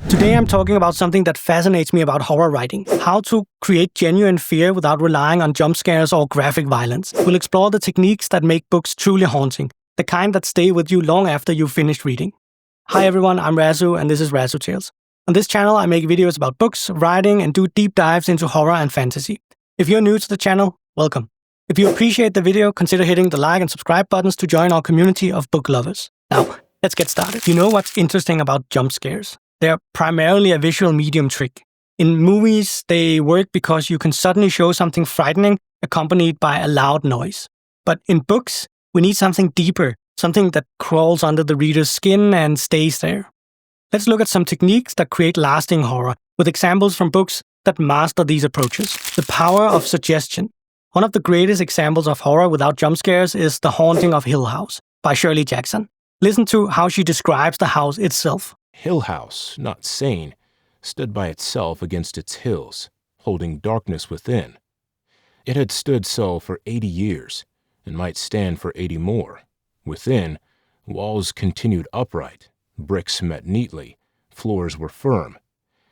Today I'm talking about something that fascinates me about horror writing: how to create genuine fear without relying on jump scares or graphic violence. We'll explore the techniques that make books truly haunting, the kind that stay with you long after you've finished reading. Hi everyone, I'm Razu and this is RazuTales. On this channel I make videos about books, writing, and do deep dives into horror and fantasy. If you're new to the channel, welcome. If you appreciate the video, consider hitting the like and subscribe buttons to join our community of book lovers. Now, let's get started. You know what's interesting about jump scares? They're primarily a visual medium trick. In movies, they work because you can suddenly show something frightening accompanied by a loud noise. But in books, we need something deeper, something that crawls under the reader's skin and stays there. Let's look at some techniques that create lasting horror, with examples from books that master these approaches. The power of suggestion. One of the greatest examples of horror without jump scares is The Haunting of Hill House by Shirley Jackson. Listen to how she describes the house itself. Hill House, not sane, stood by itself against its hills, holding darkness within. It had stood so for 80 years, and might stand for 80 more. Within, walls continued upright, bricks met neatly, floors were firm,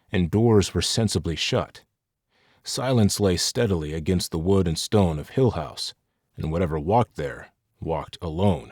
and doors were sensibly shut. Silence lay steadily against the wood and stone of Hill House, and whatever walked there, walked alone.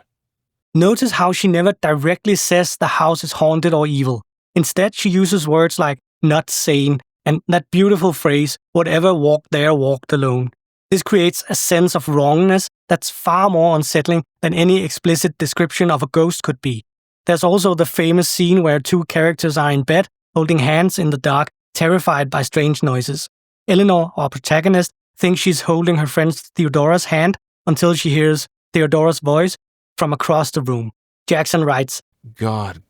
Notice how she never directly says the house is haunted or evil. Instead, she uses words like not sane and that beautiful phrase, whatever walked there walked alone. This creates a sense of wrongness that's far more unsettling than any explicit description of a ghost could be. There's also the famous scene where two characters are in bed, holding hands in the dark, terrified by strange noises. Eleanor, our protagonist, thinks she's holding her friend Theodora's hand until she hears Theodora's voice from across the room. Jackson writes, God,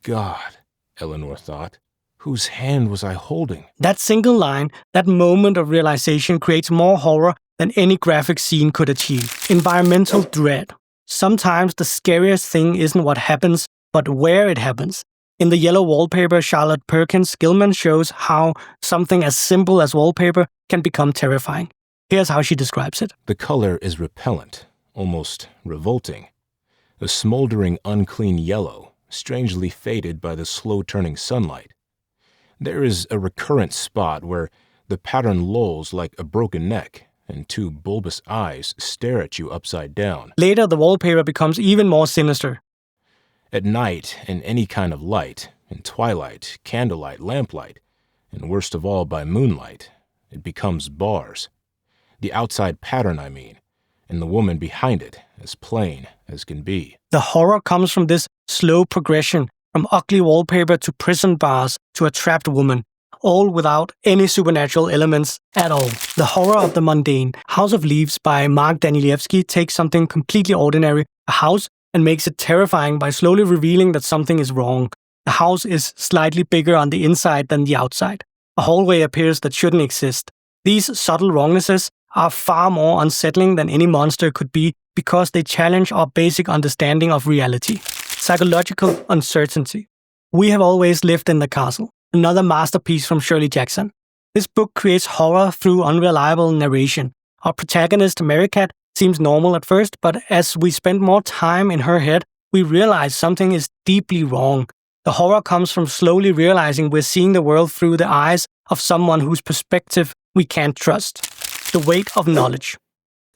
Eleanor thought, whose hand was I holding? That single line, that moment of realization creates more horror than any graphic scene could achieve. Environmental dread. Sometimes the scariest thing isn't what happens, but where it happens. In the yellow wallpaper, Charlotte Perkins Gilman shows how something as simple as wallpaper can become terrifying. Here's how she describes it. The color is repellent, almost revolting. A smoldering, unclean yellow, strangely faded by the slow-turning sunlight. There is a recurrent spot where the pattern lolls like a broken neck, and two bulbous eyes stare at you upside down. Later, the wallpaper becomes even more sinister. At night, in any kind of light, in twilight, candlelight, lamplight, and worst of all by moonlight, it becomes bars. The outside pattern, I mean, and the woman behind it, as plain as can be. The horror comes from this slow progression, from ugly wallpaper to prison bars to a trapped woman, all without any supernatural elements at all. The horror of the mundane. House of Leaves by Mark Danielewski takes something completely ordinary, a house, and makes it terrifying by slowly revealing that something is wrong. The house is slightly bigger on the inside than the outside. A hallway appears that shouldn't exist. These subtle wrongnesses are far more unsettling than any monster could be because they challenge our basic understanding of reality. Psychological uncertainty. We Have Always Lived in the Castle, another masterpiece from Shirley Jackson. This book creates horror through unreliable narration. Our protagonist, Merricat, seems normal at first, but as we spend more time in her head, we realize something is deeply wrong. The horror comes from slowly realizing we're seeing the world through the eyes of someone whose perspective we can't trust. The weight of knowledge.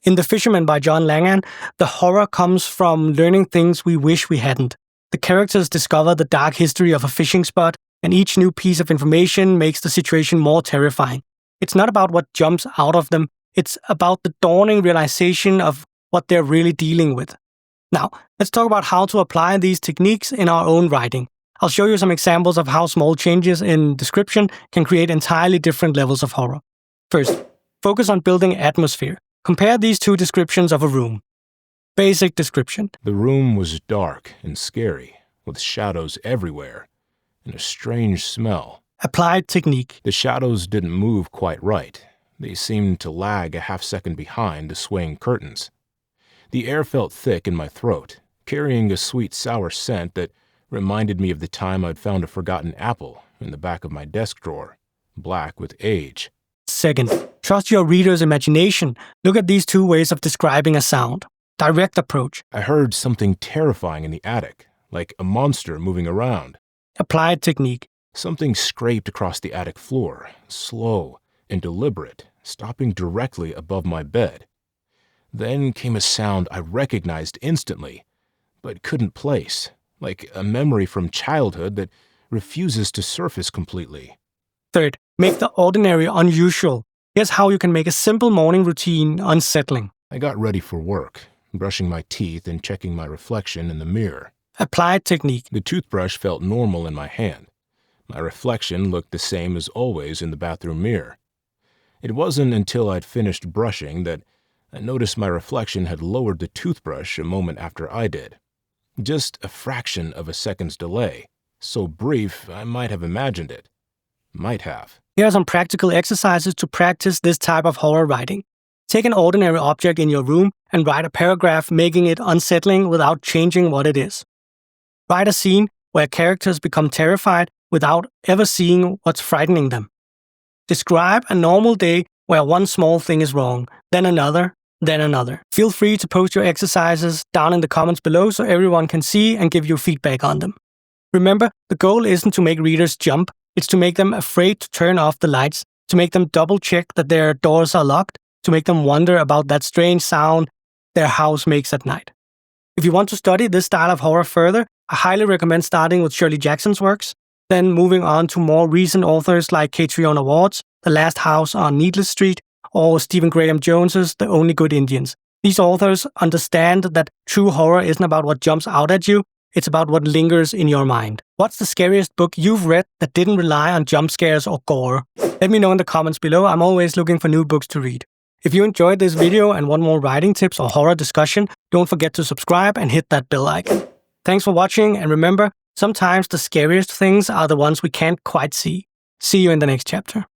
In The Fisherman by John Langan, the horror comes from learning things we wish we hadn't. The characters discover the dark history of a fishing spot, and each new piece of information makes the situation more terrifying. It's not about what jumps out of them, it's about the dawning realization of what they're really dealing with. Now, let's talk about how to apply these techniques in our own writing. I'll show you some examples of how small changes in description can create entirely different levels of horror. First, focus on building atmosphere. Compare these two descriptions of a room. Basic description. The room was dark and scary, with shadows everywhere, and a strange smell. Applied technique. The shadows didn't move quite right. They seemed to lag a half-second behind the swaying curtains. The air felt thick in my throat, carrying a sweet, sour scent that reminded me of the time I'd found a forgotten apple in the back of my desk drawer, black with age. Second, trust your reader's imagination. Look at these two ways of describing a sound. Direct approach. I heard something terrifying in the attic, like a monster moving around. Applied technique. Something scraped across the attic floor, slow and deliberate, stopping directly above my bed. Then came a sound I recognized instantly, but couldn't place, like a memory from childhood that refuses to surface completely. Third, make the ordinary unusual. Here's how you can make a simple morning routine unsettling. I got ready for work, brushing my teeth and checking my reflection in the mirror. Applied technique. The toothbrush felt normal in my hand. My reflection looked the same as always in the bathroom mirror. It wasn't until I'd finished brushing that I noticed my reflection had lowered the toothbrush a moment after I did. Just a fraction of a second's delay, so brief I might have imagined it. Might have. Here are some practical exercises to practice this type of horror writing. Take an ordinary object in your room and write a paragraph making it unsettling without changing what it is. Write a scene where characters become terrified without ever seeing what's frightening them. Describe a normal day where one small thing is wrong, then another, then another. Feel free to post your exercises down in the comments below so everyone can see and give you feedback on them. Remember, the goal isn't to make readers jump, it's to make them afraid to turn off the lights, to make them double-check that their doors are locked, to make them wonder about that strange sound their house makes at night. If you want to study this style of horror further, I highly recommend starting with Shirley Jackson's works, then moving on to more recent authors like Catriona Ward's The Last House on Needless Street, or Stephen Graham Jones's The Only Good Indians. These authors understand that true horror isn't about what jumps out at you, it's about what lingers in your mind. What's the scariest book you've read that didn't rely on jump scares or gore? Let me know in the comments below. I'm always looking for new books to read. If you enjoyed this video and want more writing tips or horror discussion, don't forget to subscribe and hit that bell icon. Thanks for watching, and remember, sometimes the scariest things are the ones we can't quite see. See you in the next chapter.